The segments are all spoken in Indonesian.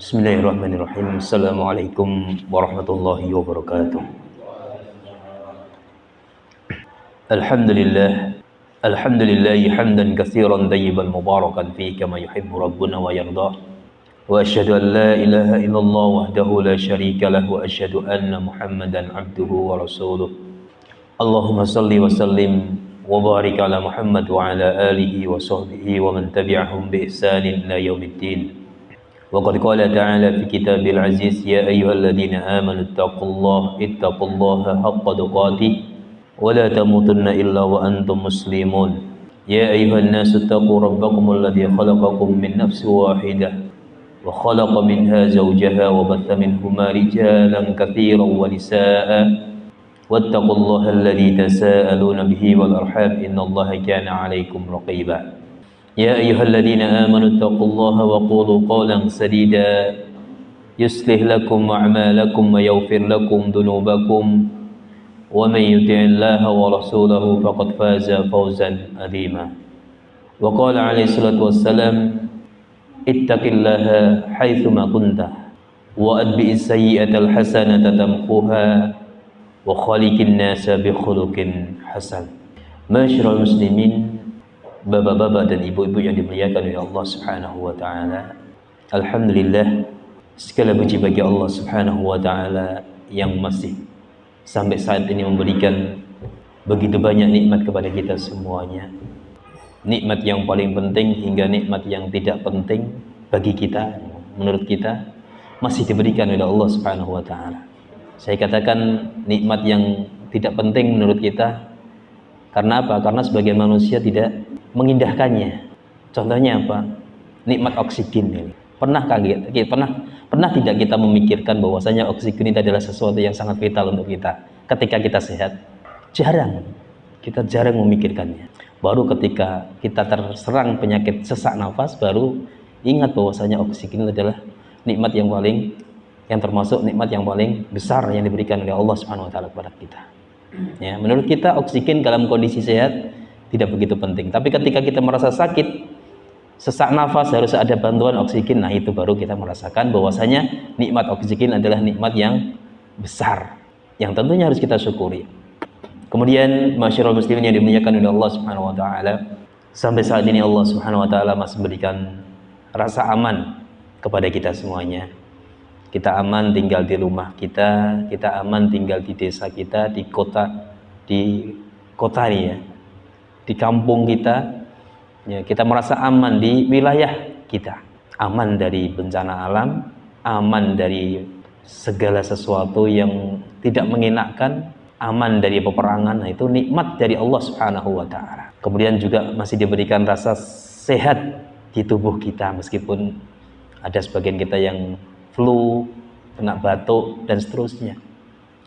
Bismillahirrahmanirrahim. Assalamualaikum warahmatullahi wabarakatuh. Alhamdulillah. Alhamdulillahi hamdan katsiran tayyiban mubarakan fihi kama yuhibbu rabbuna wa yardah. Wa asyhadu an la ilaha illallah wahdahu la syarika lah wa asyhadu anna Muhammadan abduhu wa rasuluh. Allahumma salli wa sallim wa barik ala Muhammad wa ala alihi wa sahbihi wa man tabi'ahum bi ihsanin ila yaumiddin. وقد قال تعالى في كتابه العزيز يا أيها الذين آمنوا اتقوا الله حق تقاته ولا تموتن إلا وأنتم مسلمون يا أيها الناس اتقوا ربكم الذي خلقكم من نفس واحدة وخلق منها زوجها وبث منهما رجالا كثيرا ونساء واتقوا الله الذي تساءلون به والأرحام إن الله كان عليكم رقيبا يا أيها الذين آمنوا اتقوا الله وقولوا قولا سديدا يصلح لكم أعمالكم ويغفر لكم ذنوبكم ومن يطع الله ورسوله فقد فاز فوزا عظيما وقال عليه الصلاة والسلام اتق الله حيثما كنت وأتبع السيئة الحسنة تمحوها وخالق الناس بخلق حسن معاشر المسلمين, bapak-bapak dan ibu-ibu yang dimuliakan oleh Allah Subhanahu wa taala. Alhamdulillah, segala puji bagi Allah Subhanahu wa taala yang masih sampai saat ini memberikan begitu banyak nikmat kepada kita semuanya. Nikmat yang paling penting hingga nikmat yang tidak penting bagi kita, menurut kita masih diberikan oleh Allah Subhanahu wa taala. Saya katakan nikmat yang tidak penting menurut kita karena apa? Karena sebagai manusia tidak mengindahkannya. Contohnya apa? Nikmat oksigen ini. Pernah tidak kita memikirkan bahwasanya oksigen itu adalah sesuatu yang sangat vital untuk kita ketika kita sehat? Jarang. Kita jarang memikirkannya. Baru ketika kita terserang penyakit sesak nafas baru ingat bahwasanya oksigen adalah nikmat yang termasuk nikmat yang paling besar yang diberikan oleh Allah Subhanahu wa taala kepada kita. Ya, menurut kita oksigen dalam kondisi sehat tidak begitu penting, tapi ketika kita merasa sakit, sesak nafas, harus ada bantuan oksigen. Nah, itu baru kita merasakan bahwasanya nikmat oksigen adalah nikmat yang besar, yang tentunya harus kita syukuri. Kemudian masyarakat muslimin yang dimuliakan oleh Allah Subhanahu wa taala, sampai saat ini Allah Subhanahu wa taala masih memberikan rasa aman kepada kita semuanya. Kita aman tinggal di rumah kita aman tinggal di desa kita, di kota nih ya, di kampung kita, ya, kita merasa aman di wilayah kita, aman dari bencana alam, aman dari segala sesuatu yang tidak mengenakan, aman dari peperangan. Nah, itu nikmat dari Allah Subhanahu wa taala. Kemudian juga masih diberikan rasa sehat di tubuh kita, meskipun ada sebagian kita yang flu, kena batuk dan seterusnya.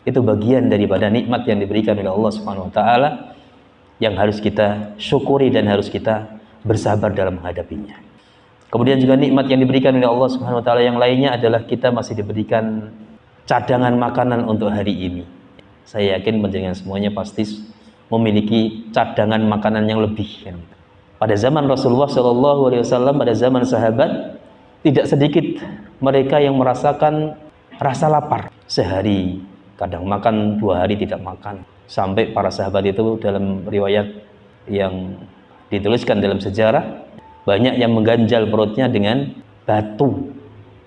Itu bagian daripada nikmat yang diberikan oleh Allah Subhanahu wa taala yang harus kita syukuri dan harus kita bersabar dalam menghadapinya. Kemudian juga nikmat yang diberikan oleh Allah Subhanahu wa taala yang lainnya adalah kita masih diberikan cadangan makanan untuk hari ini. Saya yakin panjenengan semuanya pasti memiliki cadangan makanan yang lebih. Pada zaman Rasulullah SAW, pada zaman sahabat, tidak sedikit mereka yang merasakan rasa lapar. Sehari kadang makan, 2 hari tidak makan. Sampai para sahabat itu dalam riwayat yang dituliskan dalam sejarah, banyak yang mengganjal perutnya dengan batu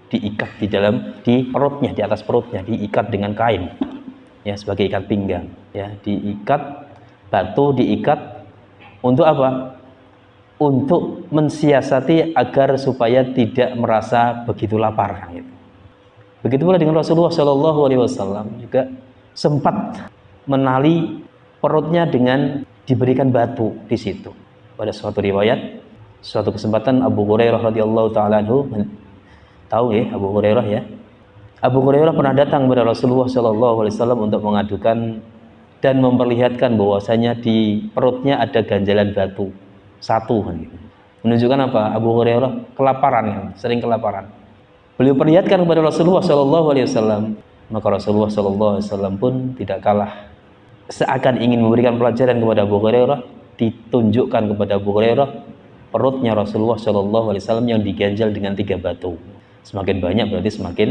diikat di perutnya, di atas perutnya diikat dengan kain, ya, sebagai ikat pinggang, ya, diikat batu, diikat untuk apa? Untuk mensiasati agar supaya tidak merasa begitu lapar. Begitu pula dengan Rasulullah SAW juga sempat menali perutnya dengan diberikan batu di situ. Pada suatu riwayat, suatu kesempatan Abu Hurairah radhiyallahu taala anhu, tahu ya Abu Hurairah ya. Abu Hurairah pernah datang kepada Rasulullah SAW untuk mengadukan dan memperlihatkan bahwasanya di perutnya ada ganjalan batu satu. Menunjukkan apa? Abu Hurairah kelaparan, sering kelaparan. Beliau perlihatkan kepada Rasulullah SAW. Maka Rasulullah SAW pun tidak kalah, seakan ingin memberikan pelajaran kepada Abu Hurairah. Ditunjukkan kepada Abu Hurairah perutnya Rasulullah SAW yang diganjal dengan 3 batu. Semakin banyak berarti semakin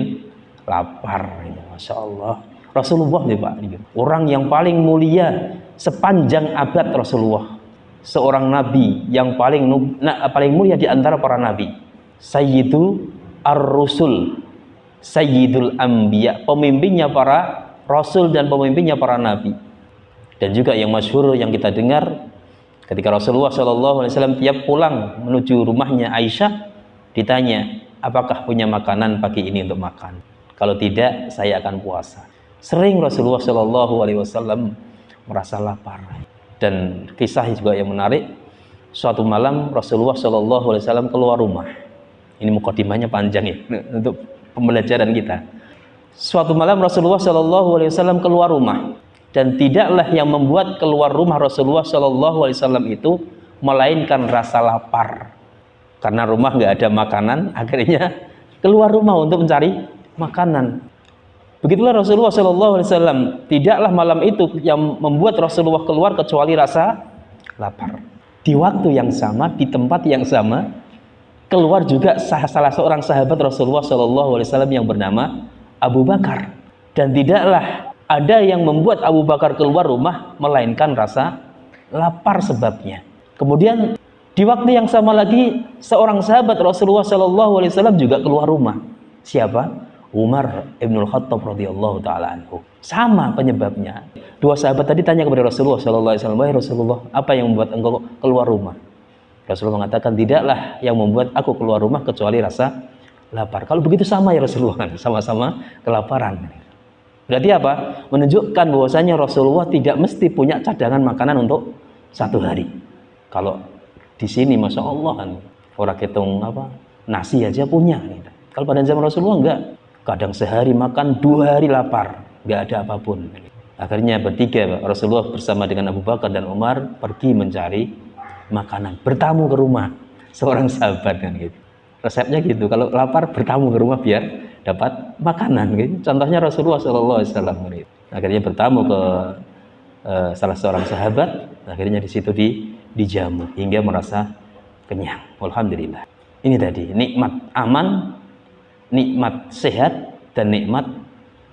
lapar. Ya, Masya Allah. Rasulullah nih Pak, orang yang paling mulia sepanjang abad Rasulullah, seorang nabi yang paling mulia di antara para nabi, Sayyidu ar-Rusul, Sayyidul Anbiya, pemimpinnya para rasul dan pemimpinnya para nabi. Dan juga yang masyhur yang kita dengar ketika Rasulullah SAW tiap pulang menuju rumahnya Aisyah, ditanya, apakah punya makanan pagi ini untuk makan? Kalau tidak, saya akan puasa. Sering Rasulullah SAW merasa lapar. Dan kisah juga yang menarik, suatu malam Rasulullah SAW keluar rumah. Ini mukadimahnya panjang ya untuk pembelajaran kita. Suatu malam Rasulullah SAW keluar rumah, dan tidaklah yang membuat keluar rumah Rasulullah SAW itu melainkan rasa lapar. Karena rumah nggak ada makanan, akhirnya keluar rumah untuk mencari makanan. Begitulah Rasulullah SAW. Tidaklah malam itu yang membuat Rasulullah keluar kecuali rasa lapar. Di waktu yang sama, di tempat yang sama, keluar juga salah seorang sahabat Rasulullah SAW yang bernama Abu Bakar. Dan tidaklah ada yang membuat Abu Bakar keluar rumah melainkan rasa lapar sebabnya. Kemudian di waktu yang sama lagi seorang sahabat Rasulullah SAW juga keluar rumah. Siapa? Umar ibnul Khattab radhiyallahu taala anhu. Sama penyebabnya. Dua sahabat tadi tanya kepada Rasulullah SAW, wahai Rasulullah, apa yang membuat engkau keluar rumah? Rasulullah mengatakan, tidaklah yang membuat aku keluar rumah kecuali rasa lapar. Kalau begitu sama ya Rasulullah, sama-sama kelaparan. Berarti apa? Menunjukkan bahwasanya Rasulullah tidak mesti punya cadangan makanan untuk satu hari. Kalau di sini Masya Allah kan, orang hitung nasi aja punya. Kalau pada zaman Rasulullah enggak. Kadang sehari makan, 2 hari lapar, nggak ada apapun. Akhirnya bertiga Rasulullah bersama dengan Abu Bakar dan Umar pergi mencari makanan, bertamu ke rumah seorang sahabat kan gitu. Resepnya gitu, kalau lapar bertamu ke rumah biar dapat makanan gitu. Contohnya Rasulullah SAW gitu. Akhirnya bertamu ke salah seorang sahabat, akhirnya di situ dijamu hingga merasa kenyang. Alhamdulillah. Ini tadi nikmat aman, nikmat sehat, dan nikmat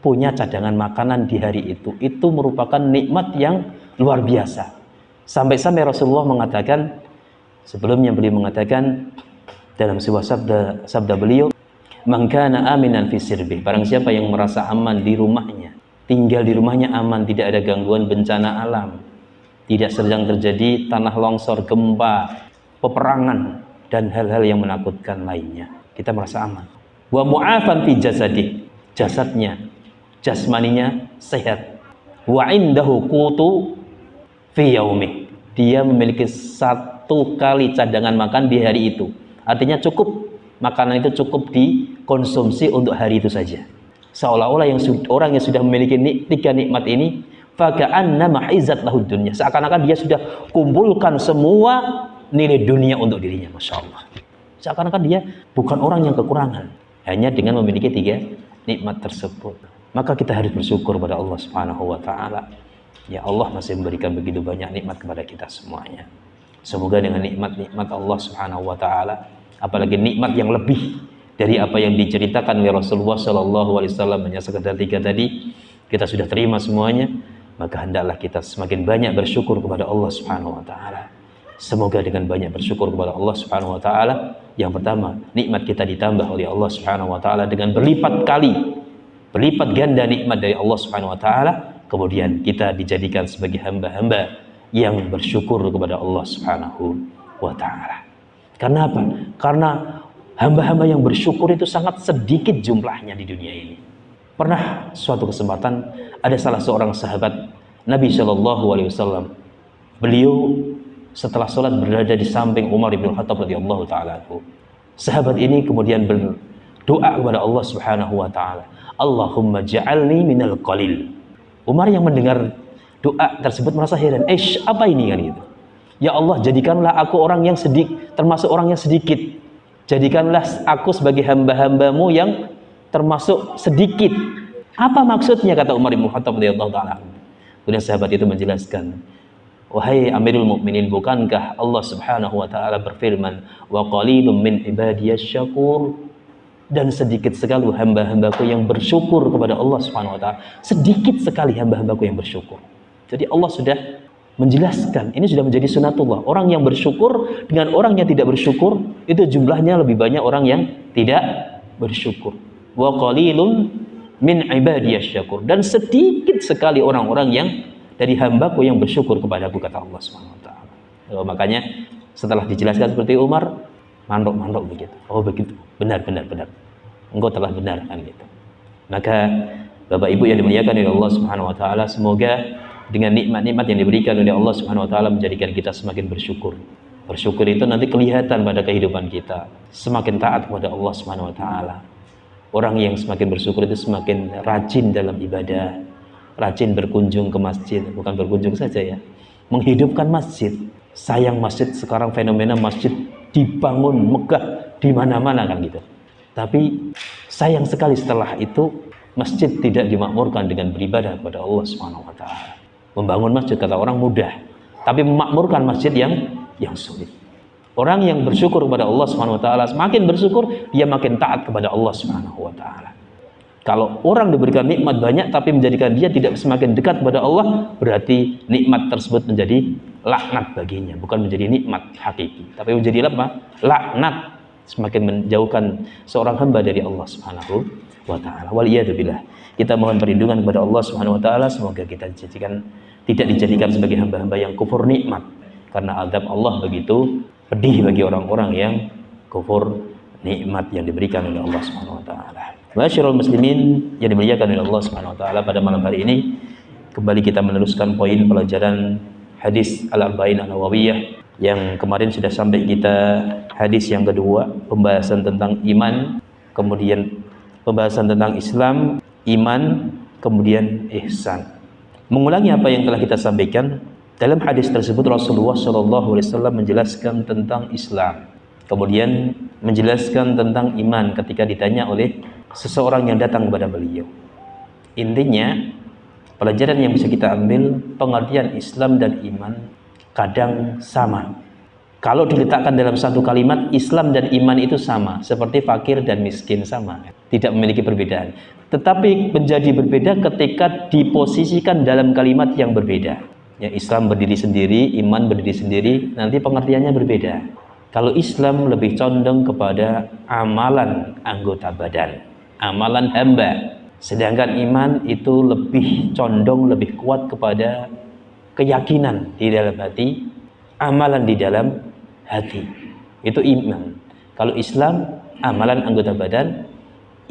punya cadangan makanan di hari itu merupakan nikmat yang luar biasa. Sampai-sampai Rasulullah mengatakan, sebelumnya beliau mengatakan dalam sebuah sabda beliau, man kana aminan fi sirbi, barang siapa yang merasa aman di rumahnya, tinggal di rumahnya aman, tidak ada gangguan bencana alam, tidak sedang terjadi tanah longsor, gempa, peperangan, dan hal-hal yang menakutkan lainnya, kita merasa aman. Wa mu'afan fi jasadi, jasadnya, jasmaninya sehat. Wa indahu qutu fi yaumih, dia memiliki 1 kali cadangan makan di hari itu. Artinya cukup, makanan itu cukup dikonsumsi untuk hari itu saja. Seolah-olah orang yang sudah memiliki 3 nikmat ini, faka'anna ma'izat lahud dunya, seakan-akan dia sudah kumpulkan semua nilai dunia untuk dirinya. Masya Allah, seakan-akan dia bukan orang yang kekurangan hanya dengan memiliki 3 nikmat tersebut. Maka kita harus bersyukur pada Allah Subhanahu wa Ta'ala. Ya, Allah masih memberikan begitu banyak nikmat kepada kita semuanya. Semoga dengan nikmat-nikmat Allah Subhanahu wa Ta'ala, apalagi nikmat yang lebih dari apa yang diceritakan oleh Rasulullah SAW, hanya sekedar 3 tadi, kita sudah terima semuanya, maka hendaklah kita semakin banyak bersyukur kepada Allah Subhanahu wa Ta'ala. Semoga dengan banyak bersyukur kepada Allah Subhanahu wa Ta'ala, yang pertama, nikmat kita ditambah oleh Allah Subhanahu wa Ta'ala dengan berlipat ganda nikmat dari Allah Subhanahu wa Ta'ala. Kemudian kita dijadikan sebagai hamba-hamba yang bersyukur kepada Allah Subhanahu wa Ta'ala. Karena apa? Karena hamba-hamba yang bersyukur itu sangat sedikit jumlahnya di dunia ini. Pernah suatu kesempatan ada salah seorang sahabat Nabi SAW. Beliau setelah sholat berada di samping Umar bin Khattab radhiyallahu taala anhu. Sahabat ini kemudian berdoa kepada Allah Subhanahu wa Ta'ala, Allahumma ja'alni minal qalil. Umar yang mendengar doa tersebut merasa heran, apa ini kan gitu. Ya Allah, jadikanlah aku orang yang termasuk orang yang sedikit. Jadikanlah aku sebagai hamba-hambamu yang termasuk sedikit. Apa maksudnya, kata Umar bin Khattab radhiyallahu taala. Kemudian sahabat itu menjelaskan, wahai Amirul Mukminin, bukankah Allah Subhanahu wa Ta'ala berfirman, wa qalilum min ibadiyasy syakur, dan sedikit sekali hamba-hambaku yang bersyukur kepada Allah Subhanahu wa taala. Sedikit sekali hamba-hambaku yang bersyukur. Jadi Allah sudah menjelaskan, ini sudah menjadi sunatullah. Orang yang bersyukur dengan orang yang tidak bersyukur, itu jumlahnya lebih banyak orang yang tidak bersyukur. Wa qalilun min ibadiyasy syakur. Dan sedikit sekali orang-orang yang dari hambaku yang bersyukur kepadaku, kata Allah Subhanahu wa taala. Makanya setelah dijelaskan seperti Umar, mandok begitu. Oh begitu, benar. Engkau telah benar, kan gitu. Maka Bapak Ibu yang dimuliakan oleh Allah Subhanahu wa taala, semoga dengan nikmat-nikmat yang diberikan oleh Allah Subhanahu wa taala menjadikan kita semakin bersyukur. Bersyukur itu nanti kelihatan pada kehidupan kita, semakin taat kepada Allah Subhanahu wa taala. Orang yang semakin bersyukur itu semakin rajin dalam ibadah, rajin berkunjung ke masjid, bukan berkunjung saja ya, menghidupkan masjid. Sayang masjid sekarang fenomena masjid dibangun megah di mana-mana, kan gitu. Tapi sayang sekali setelah itu masjid tidak dimakmurkan dengan beribadah kepada Allah Subhanahu wa taala. Membangun masjid kata orang mudah, tapi memakmurkan masjid yang sulit. Orang yang bersyukur kepada Allah Subhanahu wa taala, semakin bersyukur dia makin taat kepada Allah Subhanahu wa taala. Kalau orang diberikan nikmat banyak tapi menjadikan dia tidak semakin dekat kepada Allah, berarti nikmat tersebut menjadi laknat baginya, bukan menjadi nikmat hakiki, tapi menjadi apa? Laknat, semakin menjauhkan seorang hamba dari Allah Subhanahu wa taala. Waliyadzubillah. Kita mohon perlindungan kepada Allah Subhanahu wa taala, semoga kita tidak dijadikan sebagai hamba-hamba yang kufur nikmat, karena azab Allah begitu pedih bagi orang-orang yang kufur nikmat yang diberikan oleh Allah Subhanahu wa taala. Masyarul muslimin yang dimuliakan oleh Allah Subhanahu wa taala, pada malam hari ini kembali kita meneruskan poin pelajaran hadis Al-Arba'in An-Nawawiyah yang kemarin sudah sampai kita hadis yang kedua, pembahasan tentang iman, kemudian pembahasan tentang Islam, iman, kemudian ihsan. Mengulangi apa yang telah kita sampaikan, dalam hadis tersebut Rasulullah SAW menjelaskan tentang Islam, kemudian menjelaskan tentang iman ketika ditanya oleh seseorang yang datang kepada beliau. Intinya pelajaran yang bisa kita ambil, pengertian Islam dan iman kadang sama. Kalau diletakkan dalam satu kalimat, Islam dan iman itu sama, seperti fakir dan miskin sama, tidak memiliki perbedaan. Tetapi menjadi berbeda ketika diposisikan dalam kalimat yang berbeda. Ya, Islam berdiri sendiri, iman berdiri sendiri, nanti pengertiannya berbeda. Kalau Islam lebih condong kepada amalan anggota badan, amalan hamba. Sedangkan iman itu lebih condong, lebih kuat kepada keyakinan di dalam hati, amalan di dalam hati. Itu iman. Kalau Islam, amalan anggota badan,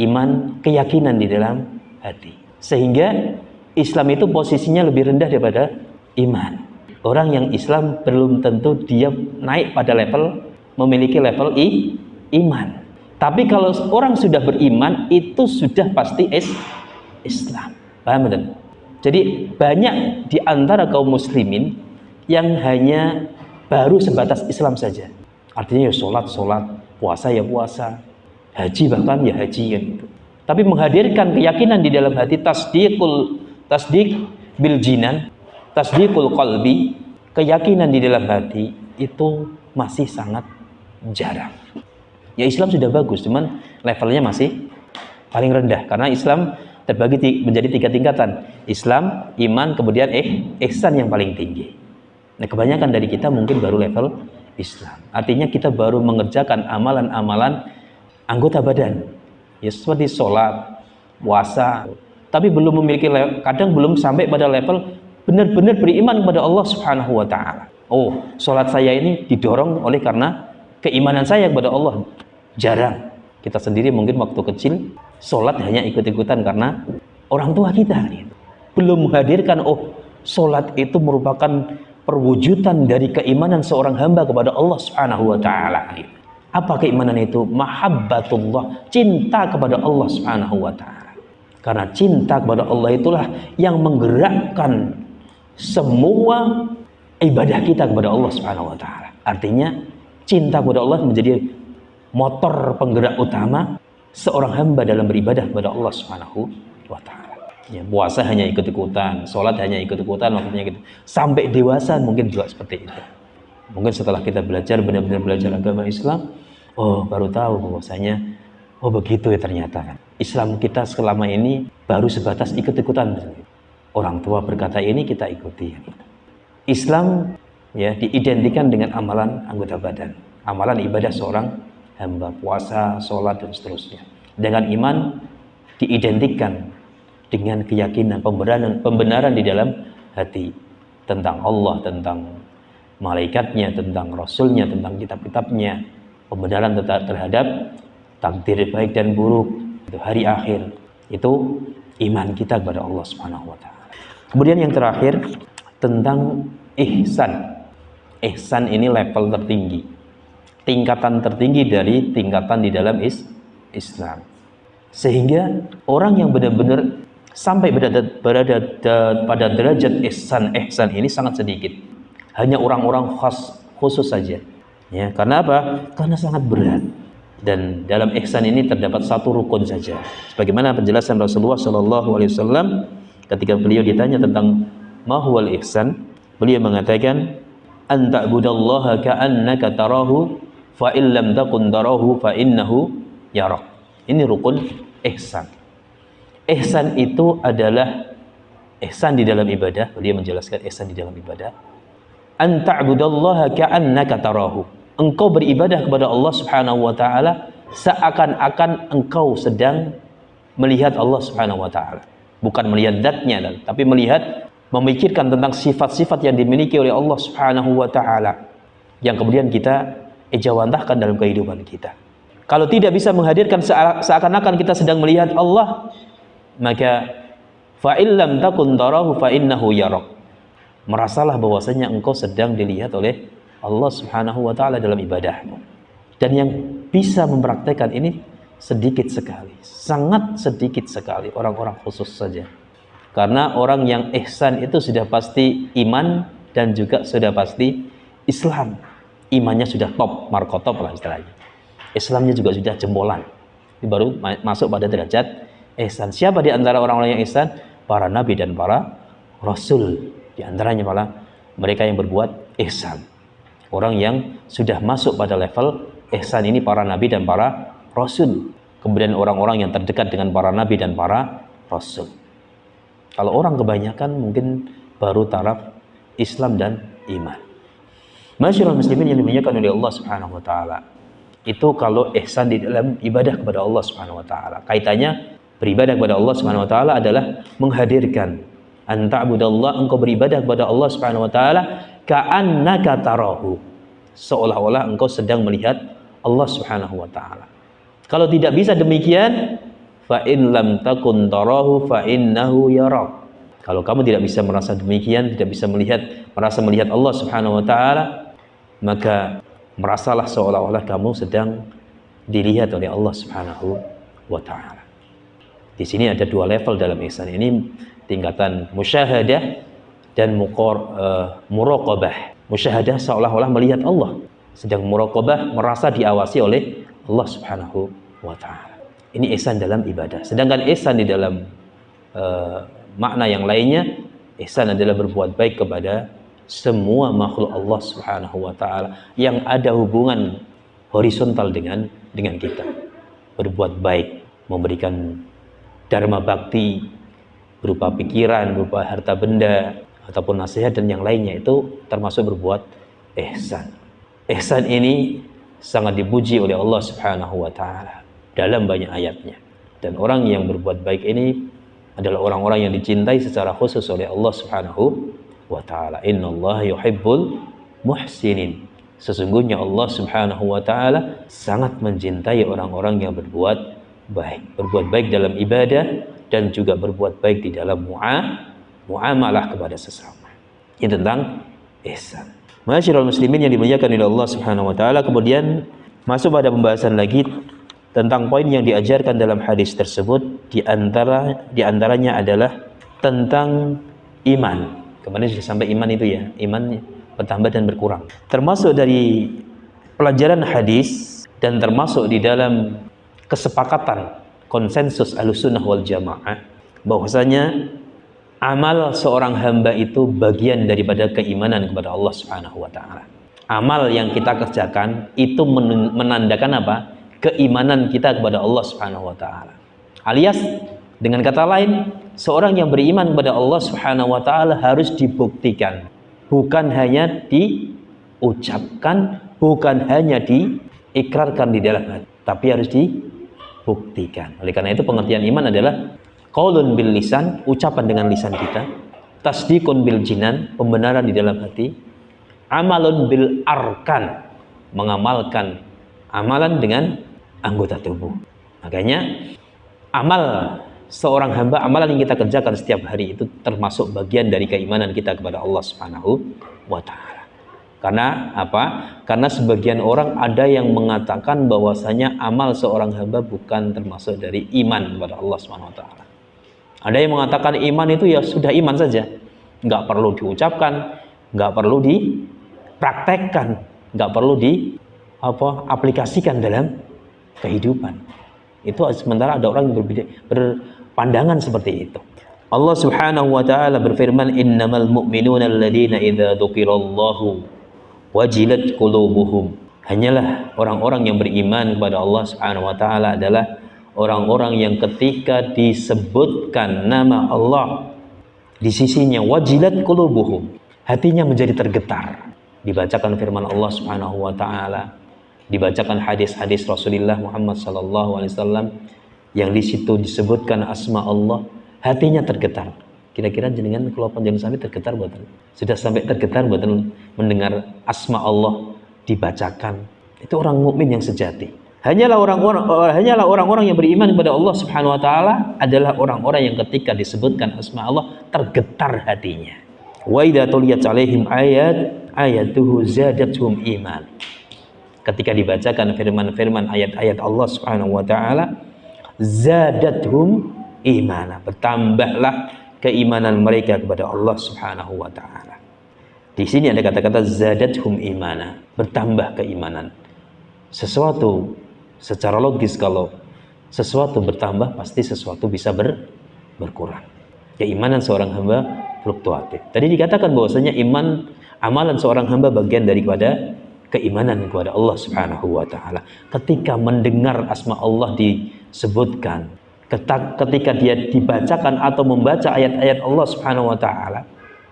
iman, keyakinan di dalam hati. Sehingga Islam itu posisinya lebih rendah daripada iman. Orang yang Islam belum tentu dia naik pada level, memiliki level iman. Tapi kalau orang sudah beriman, itu sudah pasti Islam. Paham betul? Jadi banyak di antara kaum muslimin yang hanya baru sebatas Islam saja. Artinya ya sholat, puasa ya puasa, haji bahkan ya haji gitu. Tapi menghadirkan keyakinan di dalam hati, tasdik bil jinan, tasdiqul qalbi, keyakinan di dalam hati itu masih sangat jarang. Ya Islam sudah bagus, cuman levelnya masih paling rendah, karena Islam terbagi menjadi 3 tingkatan. Islam, iman, kemudian ihsan yang paling tinggi. Nah, kebanyakan dari kita mungkin baru level Islam. Artinya kita baru mengerjakan amalan-amalan anggota badan. Ya seperti sholat, puasa, tapi belum memiliki, kadang belum sampai pada level benar-benar beriman kepada Allah Subhanahu wa taala. Oh, sholat saya ini didorong oleh karena keimanan saya kepada Allah. Jarang. Kita sendiri mungkin waktu kecil sholat hanya ikut-ikutan karena orang tua kita. Belum menghadirkan, oh sholat itu merupakan perwujudan dari keimanan seorang hamba kepada Allah Subhanahu wa taala. Apa keimanan itu? Mahabbatullah, cinta kepada Allah Subhanahu wa taala. Karena cinta kepada Allah itulah yang menggerakkan semua ibadah kita kepada Allah Subhanahu wa taala. Artinya cinta kepada Allah menjadi motor penggerak utama seorang hamba dalam beribadah kepada Allah Subhanahu wa taala. Ya, puasa hanya ikut-ikutan, sholat hanya ikut-ikutan, maksudnya gitu. Sampai dewasa mungkin juga seperti itu. Mungkin setelah kita belajar, benar-benar belajar agama Islam, oh baru tahu bahwasanya Oh begitu ya ternyata kan. Islam kita selama ini baru sebatas ikut-ikutan. Orang tua berkata ini kita ikuti. Islam ya diidentikan dengan amalan anggota badan, amalan ibadah seorang hamba, puasa, sholat dan seterusnya. Dengan iman diidentikan dengan keyakinan, pembenaran di dalam hati tentang Allah, tentang malaikatnya, tentang rasulnya, tentang kitab-kitabnya, pembenaran terhadap takdir baik dan buruk, itu hari akhir, itu iman kita kepada Allah Subhanahu wa taala. Kemudian yang terakhir tentang ihsan. Ihsan ini level tertinggi, tingkatan tertinggi dari tingkatan di dalam Islam. Sehingga orang yang benar-benar sampai berada pada derajat ihsan ini sangat sedikit. Hanya orang-orang khusus saja. Ya, karena apa? Karena sangat berat. Dan dalam ihsan ini terdapat satu rukun saja. Sebagaimana penjelasan Rasulullah SAW ketika beliau ditanya tentang ma huwal ihsan, beliau mengatakan an ta'budallaha ka'annaka tarahu fa in lam takun tarahu fa innahu yarak. Ini rukun ihsan. Ihsan itu adalah ihsan di dalam ibadah. Beliau menjelaskan ihsan di dalam ibadah. An ta'budallaha ka'annaka tarahu. Engkau beribadah kepada Allah Subhanahu wa taala seakan-akan engkau sedang melihat Allah Subhanahu wa taala. Bukan melihat zatnya, tapi melihat, memikirkan tentang sifat-sifat yang dimiliki oleh Allah Subhanahu wa taala yang kemudian kita ejawantahkan dalam kehidupan kita. Kalau tidak bisa menghadirkan seakan-akan kita sedang melihat Allah, maka fa illam takun tarahu fa innahu yarak. Merasalah bahwasanya engkau sedang dilihat oleh Allah Subhanahu wa taala dalam ibadahmu. Dan yang bisa mempraktekkan ini sedikit sekali, sangat sedikit sekali, orang-orang khusus saja. Karena orang yang ihsan itu sudah pasti iman dan juga sudah pasti Islam. Imannya sudah top, markotop lah istilahnya. Islamnya juga sudah jempolan. Ini baru masuk pada derajat ihsan. Siapa di antara orang-orang yang ihsan? Para nabi dan para rasul. Di antaranya malah mereka yang berbuat ihsan. Orang yang sudah masuk pada level ihsan ini para nabi dan para rasul. Kemudian orang-orang yang terdekat dengan para nabi dan para rasul. Kalau orang kebanyakan mungkin baru taraf Islam dan iman. Masyaallah muslimin yang dimuliakan oleh Allah Subhanahu wa taala. Itu kalau ihsan di dalam ibadah kepada Allah Subhanahu wa taala. Kaitannya beribadah kepada Allah Subhanahu wa taala adalah menghadirkan an ta'budallah, engkau beribadah kepada Allah Subhanahu wa taala ka'annaka tarahu, seolah-olah engkau sedang melihat Allah Subhanahu wa taala. Kalau tidak bisa demikian, fa in lam takun tarahu fa innahu yarak. Kalau kamu tidak bisa merasa demikian, tidak bisa merasa melihat Allah Subhanahu wa taala, maka merasalah seolah-olah kamu sedang dilihat oleh Allah Subhanahu wa taala. Di sini ada dua level dalam ihsan ini, tingkatan musyahadah dan muraqabah. Musyahadah seolah-olah melihat Allah, sedang muraqabah merasa diawasi oleh Allah Subhanahu wa taala. Ini ihsan dalam ibadah. Sedangkan ihsan di dalam makna yang lainnya, ihsan adalah berbuat baik kepada semua makhluk Allah Subhanahu wa taala yang ada hubungan horizontal dengan kita. Berbuat baik, memberikan dharma bakti berupa pikiran, berupa harta benda ataupun nasihat dan yang lainnya, itu termasuk berbuat ihsan. Ihsan ini sangat dipuji oleh Allah Subhanahu wa taala dalam banyak ayatnya. Dan orang yang berbuat baik ini adalah orang-orang yang dicintai secara khusus oleh Allah Subhanahu wa taala. Innallaha yuhibbul muhsinin. Sesungguhnya Allah Subhanahu wa taala sangat mencintai orang-orang yang berbuat baik. Berbuat baik dalam ibadah dan juga berbuat baik di dalam muamalah kepada sesama. Ini tentang ihsan. Masyaallah muslimin yang dimuliakan oleh Allah Subhanahu wa taala. Kemudian masuk pada pembahasan lagi tentang poin yang diajarkan dalam hadis tersebut. Di antaranya adalah tentang iman. Kemarin sudah sampai iman itu ya, iman bertambah dan berkurang. Termasuk dari pelajaran hadis dan termasuk di dalam kesepakatan konsensus Ahlussunnah wal Jamaah bahwasanya amal seorang hamba itu bagian daripada keimanan kepada Allah Subhanahu wa taala. Amal yang kita kerjakan itu menandakan apa? keimanan kita kepada Allah Subhanahu wa taala. Alias dengan kata lain, seorang yang beriman kepada Allah Subhanahu wa taala harus dibuktikan, bukan hanya diucapkan, bukan hanya diikrarkan di dalam hati, tapi harus dibuktikan. Oleh karena itu pengertian iman adalah qaulun bil lisan, ucapan dengan lisan kita, tasdiqun bil jinan, pembenaran di dalam hati, amalun bil arkan, mengamalkan amalan dengan anggota tubuh. Makanya amal seorang hamba, amalan yang kita kerjakan setiap hari itu termasuk bagian dari keimanan kita kepada Allah Subhanahu wa taala. Karena apa? Karena sebagian orang ada yang mengatakan bahwasanya amal seorang hamba bukan termasuk dari iman kepada Allah Subhanahu wa taala. Ada yang mengatakan iman itu ya sudah iman saja, nggak perlu diucapkan, nggak perlu dipraktekkan, nggak perlu aplikasikan dalam kehidupan. Itu sementara ada orang yang berpandangan seperti itu. Allah Subhanahu wa taala berfirman, innamal mu'minuna alladzina idza dzukirallahu wajilat qulubuhum. Hanyalah orang-orang yang beriman kepada Allah Subhanahu wa taala adalah orang-orang yang ketika disebutkan nama Allah di sisinya, wajilat qulubuhum, hatinya menjadi tergetar. Dibacakan firman Allah Subhanahu wa taala, dibacakan hadis-hadis Rasulullah Muhammad sallallahu alaihi wasallam yang di situ disebutkan asma Allah, hatinya tergetar. Kira-kira jenengan kalau panjenengan sampai tergetar mboten? Sudah sampai tergetar mboten mendengar asma Allah dibacakan? Itu orang mukmin yang sejati. Hanyalah orang-orang yang beriman kepada Allah Subhanahu wa taala adalah orang-orang yang ketika disebutkan asma Allah tergetar hatinya. Wa idza tuliyat alaihim ayatuhu zadatuhum iman. Ketika dibacakan firman-firman ayat-ayat Allah Subhanahu wa taala, zadathum imana, bertambahlah keimanan mereka kepada Allah Subhanahu wa taala. Di sini ada kata-kata zadathum imana, bertambah keimanan. Sesuatu secara logis, kalau sesuatu bertambah pasti sesuatu bisa berkurang. Keimanan seorang hamba fluktuatif. Tadi dikatakan bahwasanya amalan seorang hamba bagian daripada keimanan kepada Allah Subhanahu wa taala. Ketika mendengar asma Allah disebutkan, ketika dia dibacakan atau membaca ayat-ayat Allah Subhanahu wa taala,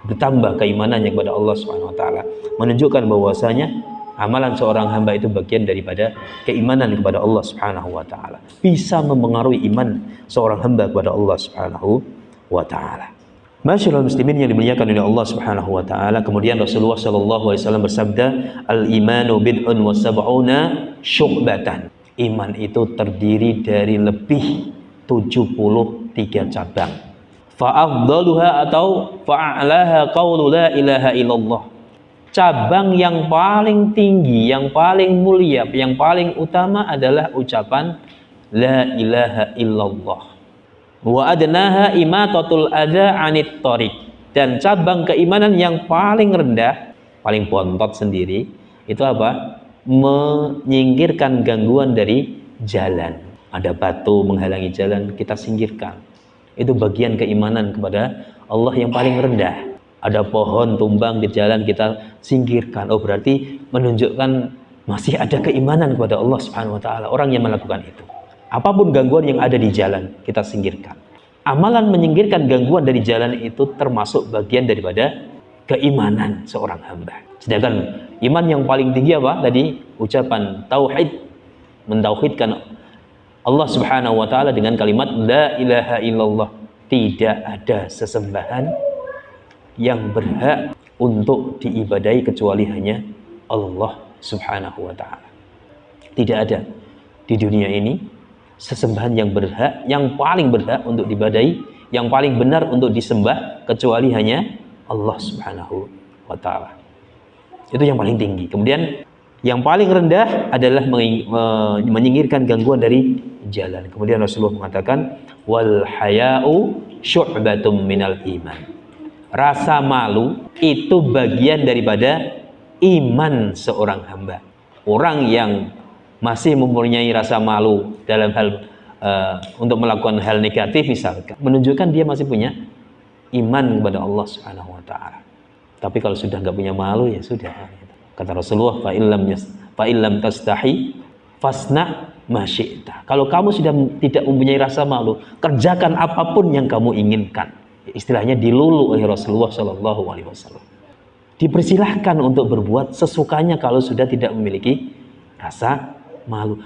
bertambah keimanannya kepada Allah Subhanahu wa taala, menunjukkan bahwasanya amalan seorang hamba itu bagian daripada keimanan kepada Allah Subhanahu wa taala. Bisa mempengaruhi iman seorang hamba kepada Allah Subhanahu wa taala. Masyaallah muslimin yang dimuliakan oleh Allah Subhanahu wa taala. Kemudian Rasulullah sallallahu alaihi wasallam bersabda, al-imanu bid'un wa sab'una syu'batan. Iman itu terdiri dari lebih 73 cabang. Fa'afdaluha atau fa'alaha qaulu la ilaha illallah. Cabang yang paling tinggi, yang paling mulia, yang paling utama adalah ucapan la ilaha illallah. Wa adnaha imatatul adza 'anit thariq. Dan cabang keimanan yang paling rendah, paling bontot sendiri, itu apa? Menyingkirkan gangguan dari jalan. Ada batu menghalangi jalan, kita singkirkan. Itu bagian keimanan kepada Allah yang paling rendah. Ada pohon tumbang di jalan, kita singkirkan. Oh, berarti menunjukkan masih ada keimanan kepada Allah Subhanahu wa taala orang yang melakukan itu. Apapun gangguan yang ada di jalan, kita singkirkan. Amalan menyingkirkan gangguan dari jalan itu termasuk bagian daripada keimanan seorang hamba. Sedangkan iman yang paling tinggi apa? Tadi ucapan tauhid, mentauhidkan Allah Subhanahu wa taala dengan kalimat la ilaha illallah. Tidak ada sesembahan yang berhak untuk diibadahi kecuali hanya Allah Subhanahu wa taala. Tidak ada di dunia ini sesembahan yang berhak, yang paling berhak untuk diibadahi, yang paling benar untuk disembah kecuali hanya Allah Subhanahu wa taala. Itu yang paling tinggi. Kemudian yang paling rendah adalah menyingkirkan gangguan dari jalan. Kemudian Rasulullah mengatakan wal haya'u syu'batum minal iman. Rasa malu itu bagian daripada iman seorang hamba. Orang yang masih mempunyai rasa malu dalam hal untuk melakukan hal negatif misalkan, menunjukkan dia masih punya iman kepada Allah Subhanahu wa taala. Tapi kalau sudah nggak punya malu, ya sudah. Kata Rasulullah, fa illam tastahi fasna masyita. Kalau kamu sudah tidak mempunyai rasa malu, kerjakan apapun yang kamu inginkan. Istilahnya dilulu oleh Rasulullah Shallallahu Alaihi Wasallam. Dipersilahkan untuk berbuat sesukanya kalau sudah tidak memiliki rasa malu.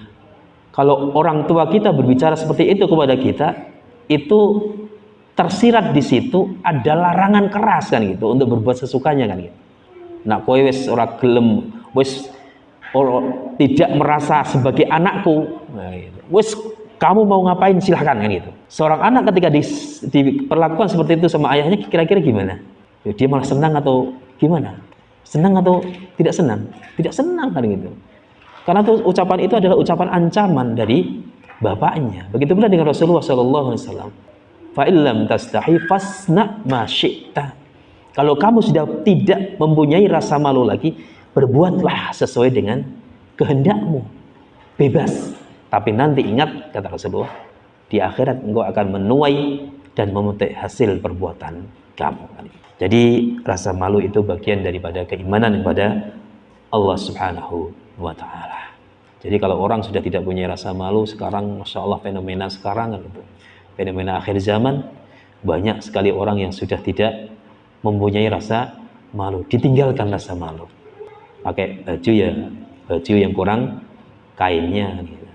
Kalau orang tua kita berbicara seperti itu kepada kita, itu tersirat di situ ada larangan keras kan gitu untuk berbuat sesukanya kan gitu. Nak kowe wis ora gelem, wis tidak merasa sebagai anakku, nah, gitu. Wis kamu mau ngapain silahkan kan gitu. Seorang anak ketika diperlakukan seperti itu sama ayahnya kira-kira gimana? Dia malah senang atau gimana? Senang atau tidak senang? Tidak senang kan gitu. Karena itu, ucapan itu adalah ucapan ancaman dari bapaknya. Begitu pula dengan Rasulullah SAW. Fa'illam tastahi fasna ma syi'ta. Kalau kamu sudah tidak mempunyai rasa malu lagi, berbuatlah sesuai dengan kehendakmu, bebas. Tapi nanti ingat, kata Rasulullah, di akhirat engkau akan menuai dan memetik hasil perbuatan kamu. Jadi rasa malu itu bagian daripada keimanan kepada Allah Subhanahu wa Ta'ala. Jadi kalau orang sudah tidak punya rasa malu sekarang, masya Allah, fenomena sekarang gitu, fenomena akhir zaman, banyak sekali orang yang sudah tidak mempunyai rasa malu, ditinggalkan rasa malu. Pakai baju ya baju yang kurang kainnya gitu.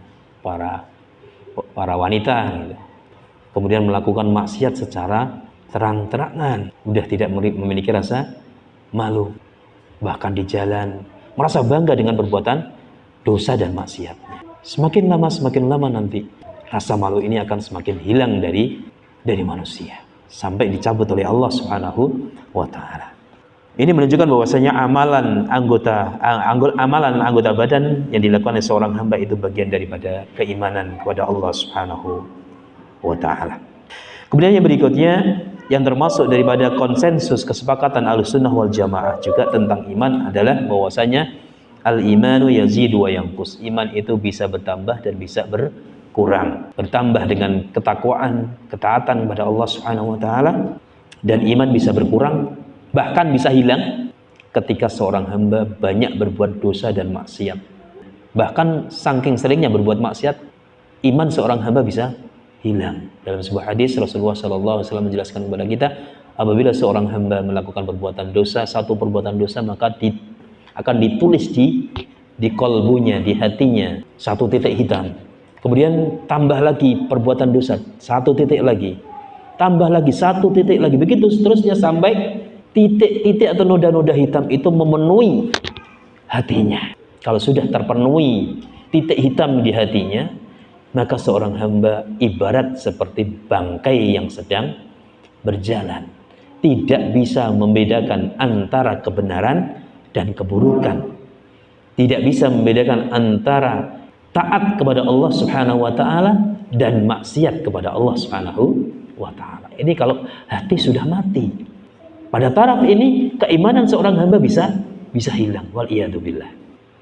para wanita gitu. Kemudian melakukan maksiat secara terang-terangan, udah tidak memiliki rasa malu. Bahkan di jalan merasa bangga dengan perbuatan dosa dan maksiat. Semakin lama nanti rasa malu ini akan semakin hilang dari manusia sampai dicabut oleh Allah Subhanahu wa Ta'ala. Ini menunjukkan bahwasanya amalan anggota badan yang dilakukan oleh seorang hamba itu bagian daripada keimanan kepada Allah Subhanahu wa Ta'ala. Kemudian yang berikutnya, yang termasuk daripada konsensus kesepakatan Ahlussunnah wal Jamaah juga tentang iman adalah bahwasanya al-imanu yazidu wa yanqus. Iman itu bisa bertambah dan bisa berkurang. Bertambah dengan ketakwaan, ketaatan kepada Allah Subhanahu wa Ta'ala, dan iman bisa berkurang, bahkan bisa hilang ketika seorang hamba banyak berbuat dosa dan maksiat. Bahkan saking seringnya berbuat maksiat, iman seorang hamba bisa hilang. Dalam sebuah hadis Rasulullah SAW menjelaskan kepada kita, apabila seorang hamba melakukan perbuatan dosa, satu perbuatan dosa, maka akan ditulis di kolbunya, di hatinya, satu titik hitam. Kemudian tambah lagi perbuatan dosa, satu titik lagi, tambah lagi satu titik lagi, begitu seterusnya sampai titik-titik atau noda-noda hitam itu memenuhi hatinya. Kalau sudah terpenuhi titik hitam di hatinya, maka seorang hamba ibarat seperti bangkai yang sedang berjalan, tidak bisa membedakan antara kebenaran dan keburukan, tidak bisa membedakan antara taat kepada Allah Subhanahu wa Ta'ala dan maksiat kepada Allah Subhanahu wa Ta'ala. Ini kalau hati sudah mati. Pada taraf ini keimanan seorang hamba bisa hilang. Wal iyadu billah.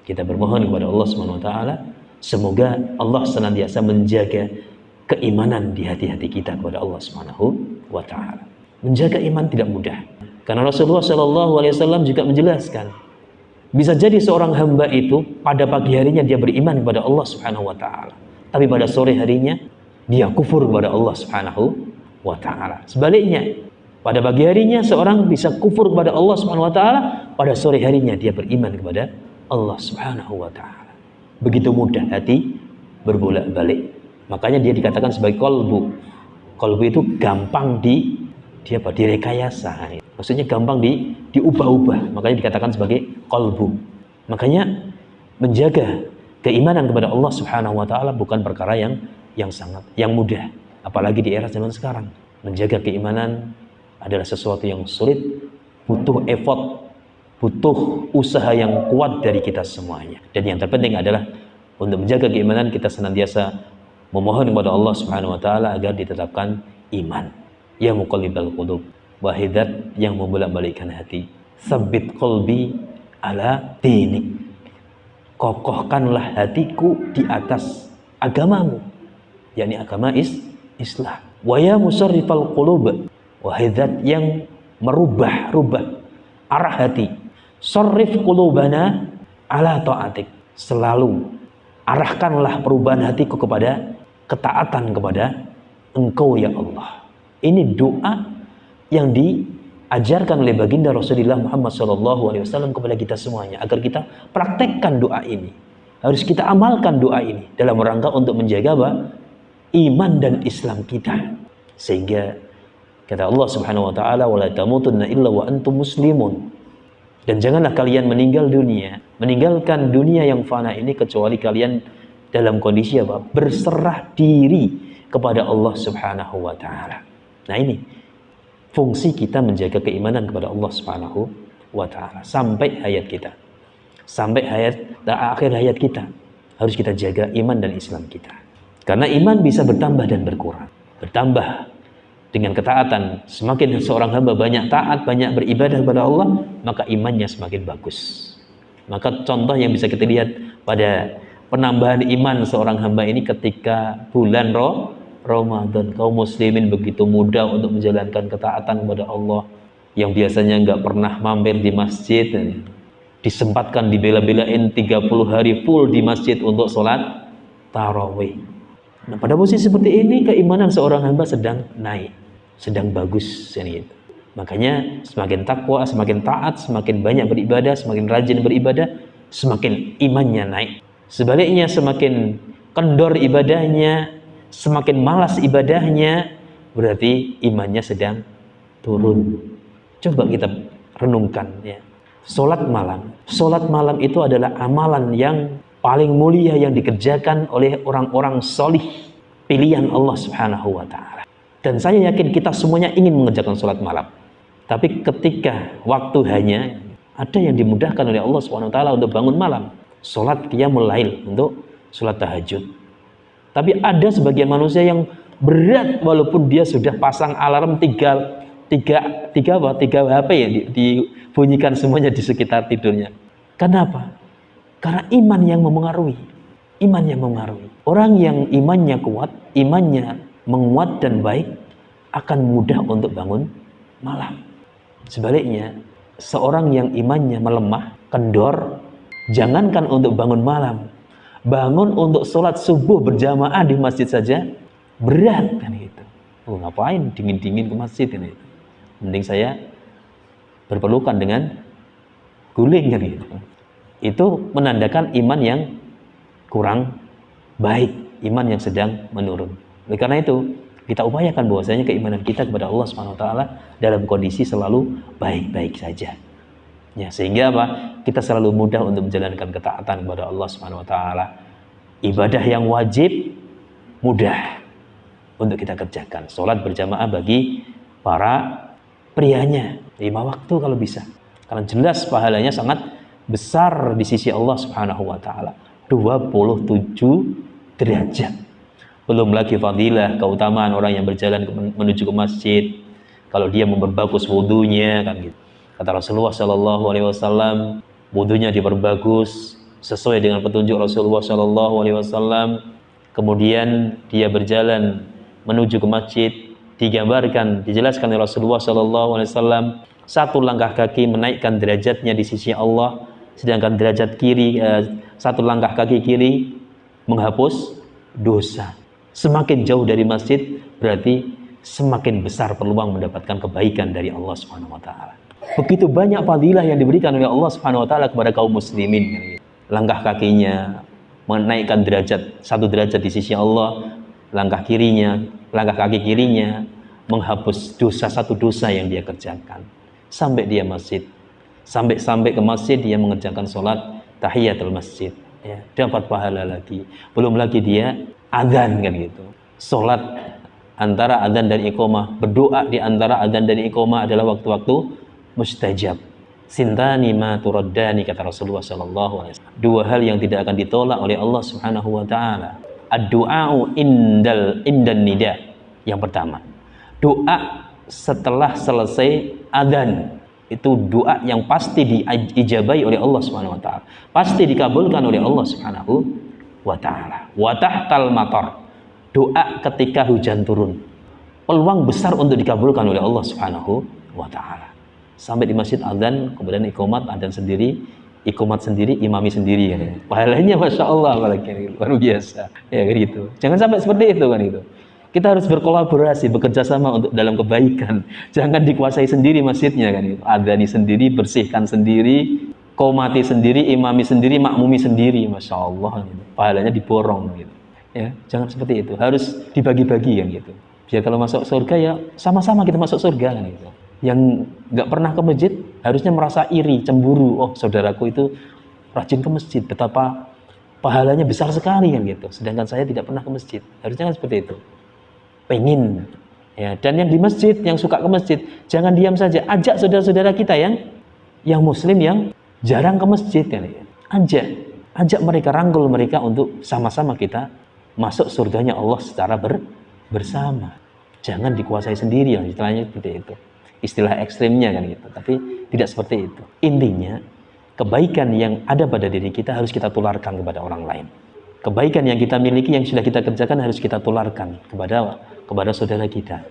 Kita bermohon kepada Allah Subhanahu wa Ta'ala, semoga Allah senantiasa menjaga keimanan di hati-hati kita kepada Allah Subhanahu wa Ta'ala. Menjaga iman tidak mudah. Karena Rasulullah SAW juga menjelaskan, bisa jadi seorang hamba itu pada pagi harinya dia beriman kepada Allah Subhanahu wa Ta'ala, tapi pada sore harinya dia kufur kepada Allah Subhanahu wa Ta'ala. Sebaliknya, pada pagi harinya seorang bisa kufur kepada Allah Subhanahu wa Ta'ala, pada sore harinya dia beriman kepada Allah Subhanahu wa Ta'ala. Begitu mudah hati berbolak-balik. Makanya dia dikatakan sebagai kolbu. Kolbu itu gampang direkayasa. Maksudnya gampang diubah-ubah. Makanya dikatakan sebagai kolbu. Makanya menjaga keimanan kepada Allah Subhanahu wa Ta'ala bukan perkara yang mudah. Apalagi di era zaman sekarang. Menjaga keimanan adalah sesuatu yang sulit, butuh effort, butuh usaha yang kuat dari kita semuanya. Dan yang terpenting adalah untuk menjaga keimanan kita senantiasa memohon kepada Allah Subhanahu wa Ta'ala agar ditetapkan iman. Ya muqallibal qulub, wahidat yang membolak-balikkan hati. Tsabbit qalbi ala dinik. Kokohkanlah hatiku di atas agamamu, yakni agama Islam. Wa ya musarrifal qulub, wahidat yang merubah arah hati. Sarrif qulubana ala ta'atik. Selalu arahkanlah perubahan hatiku kepada ketaatan kepada Engkau ya Allah. Ini doa yang diajarkan oleh baginda Rasulullah Muhammad SAW kepada kita semuanya, agar kita praktekkan doa ini. Harus kita amalkan doa ini dalam rangka untuk menjaga iman dan Islam kita. Sehingga kata Allah Subhanahu wa taala, "Wala tamutunna illa wa antum muslimun." Dan janganlah kalian meninggalkan dunia yang fana ini kecuali kalian dalam kondisi apa? Berserah diri kepada Allah Subhanahu wa taala. Nah, ini fungsi kita menjaga keimanan kepada Allah Subhanahu wa taala sampai hayat kita. Sampai akhir hayat kita harus kita jaga iman dan Islam kita. Karena iman bisa bertambah dan berkurang. Bertambah dengan ketaatan. Semakin seorang hamba banyak taat, banyak beribadah kepada Allah, maka imannya semakin bagus. Maka contoh yang bisa kita lihat pada penambahan iman seorang hamba ini ketika bulan Ramadan. Kaum muslimin begitu mudah untuk menjalankan ketaatan kepada Allah. Yang biasanya nggak pernah mampir di masjid, disempatkan dibela-belain 30 hari full di masjid untuk sholat tarawih. Nah, pada posisi seperti ini keimanan seorang hamba sedang naik, sedang bagus gitu. Makanya semakin takwa, semakin taat, semakin banyak beribadah, semakin rajin beribadah, semakin imannya naik. Sebaliknya semakin kendor ibadahnya, semakin malas ibadahnya, berarti imannya sedang turun. Coba kita renungkan ya. Salat malam itu adalah amalan yang paling mulia yang dikerjakan oleh orang-orang solih pilihan Allah Subhanahu wa taala. Dan saya yakin kita semuanya ingin mengerjakan sholat malam. Tapi ketika waktu hanya ada yang dimudahkan oleh Allah Subhanahu wa taala untuk bangun malam, sholat qiyamul lail, untuk sholat tahajud. Tapi ada sebagian manusia yang berat walaupun dia sudah pasang alarm tiga HP ya dibunyikan semuanya di sekitar tidurnya. Kenapa? Karena iman yang memengaruhi. Orang yang imannya kuat, imannya menguat dan baik, akan mudah untuk bangun malam. Sebaliknya, seorang yang imannya melemah, kendor, jangankan untuk bangun malam, bangun untuk sholat subuh berjamaah di masjid saja berat kan itu. Oh, ngapain dingin-dingin ke masjid ini? Mending saya berpelukan dengan guling kan gitu. Itu menandakan iman yang kurang baik, iman yang sedang menurun. Oleh karena itu, kita upayakan bahwasanya keimanan kita kepada Allah Subhanahu wa taala dalam kondisi selalu baik-baik saja. Ya, sehingga apa? Kita selalu mudah untuk menjalankan ketaatan kepada Allah Subhanahu wa taala. Ibadah yang wajib mudah untuk kita kerjakan. Salat berjamaah bagi para prianya 5 waktu kalau bisa. Karena jelas pahalanya sangat besar di sisi Allah Subhanahu wa taala. 27 derajat. Belum lagi fadilah, keutamaan orang yang berjalan menuju ke masjid. Kalau dia memperbagus wudunya kan gitu. Kata Rasulullah sallallahu alaihi wasallam, wudunya diperbagus sesuai dengan petunjuk Rasulullah sallallahu alaihi wasallam. Kemudian dia berjalan menuju ke masjid, digambarkan, dijelaskan oleh Rasulullah sallallahu alaihi wasallam, satu langkah kaki menaikkan derajatnya di sisi Allah, sedangkan derajat kiri, satu langkah kaki kiri menghapus dosa. Semakin jauh dari masjid berarti semakin besar peluang mendapatkan kebaikan dari Allah Subhanahu wa taala. Begitu banyak fadilah yang diberikan oleh Allah Subhanahu wa taala kepada kaum muslimin. Langkah kakinya menaikkan derajat, 1 derajat di sisi Allah, langkah kaki kirinya menghapus dosa, 1 dosa yang dia kerjakan. Sampai dia masjid. Sampai ke masjid dia mengerjakan sholat tahiyatul masjid. Ya, dapat pahala lagi. Belum lagi dia adzan kan gitu. Sholat antara adzan dan iqamah, berdoa di antara adzan dan iqamah adalah waktu-waktu mustajab. Sintani ma turaddani, kata Rasulullah sallallahu alaihi wasallam. 2 hal yang tidak akan ditolak oleh Allah Subhanahu wa taala. Ad-du'a'u indan nida. Yang pertama, doa setelah selesai adzan. Itu doa yang pasti diijabai oleh Allah Subhanahu wa taala. Pasti dikabulkan oleh Allah Subhanahu wa taala. Wa tahtal matar. Doa ketika hujan turun. Peluang besar untuk dikabulkan oleh Allah Subhanahu wa taala. Sampai di masjid adzan, kemudian iqamat adzan sendiri, Ikomat sendiri, imami sendiri kan. Pahalanya Masya Allah, apalagi luar biasa. Ya kan gitu. Jangan sampai seperti itu kan itu. Kita harus berkolaborasi, bekerja sama untuk dalam kebaikan. Jangan dikuasai sendiri masjidnya kan itu. Adzani sendiri, bersihkan sendiri, komati sendiri, imami sendiri, makmumi sendiri. Masya Allah gitu. Pahalanya diborong gitu. Ya, jangan seperti itu. Harus dibagi-bagi kan gitu. Biar kalau masuk surga ya sama-sama kita masuk surga kan gitu. Yang nggak pernah ke masjid harusnya merasa iri, cemburu. Oh, saudaraku itu rajin ke masjid, betapa pahalanya besar sekali kan gitu. Sedangkan saya tidak pernah ke masjid. Harusnya kan seperti itu. Pengen ya. Dan yang di masjid, yang suka ke masjid, jangan diam saja. Ajak saudara-saudara kita yang muslim yang jarang ke masjid kan ya. Ajak mereka, rangkul mereka untuk sama-sama kita masuk surganya Allah secara bersama. Jangan dikuasai sendiri yang istilahnya seperti itu. Istilah ekstrimnya kan gitu. Tapi tidak seperti itu. Intinya kebaikan yang ada pada diri kita harus kita tularkan kepada orang lain. Kebaikan yang kita miliki, yang sudah kita kerjakan harus kita tularkan kepada saudara kita,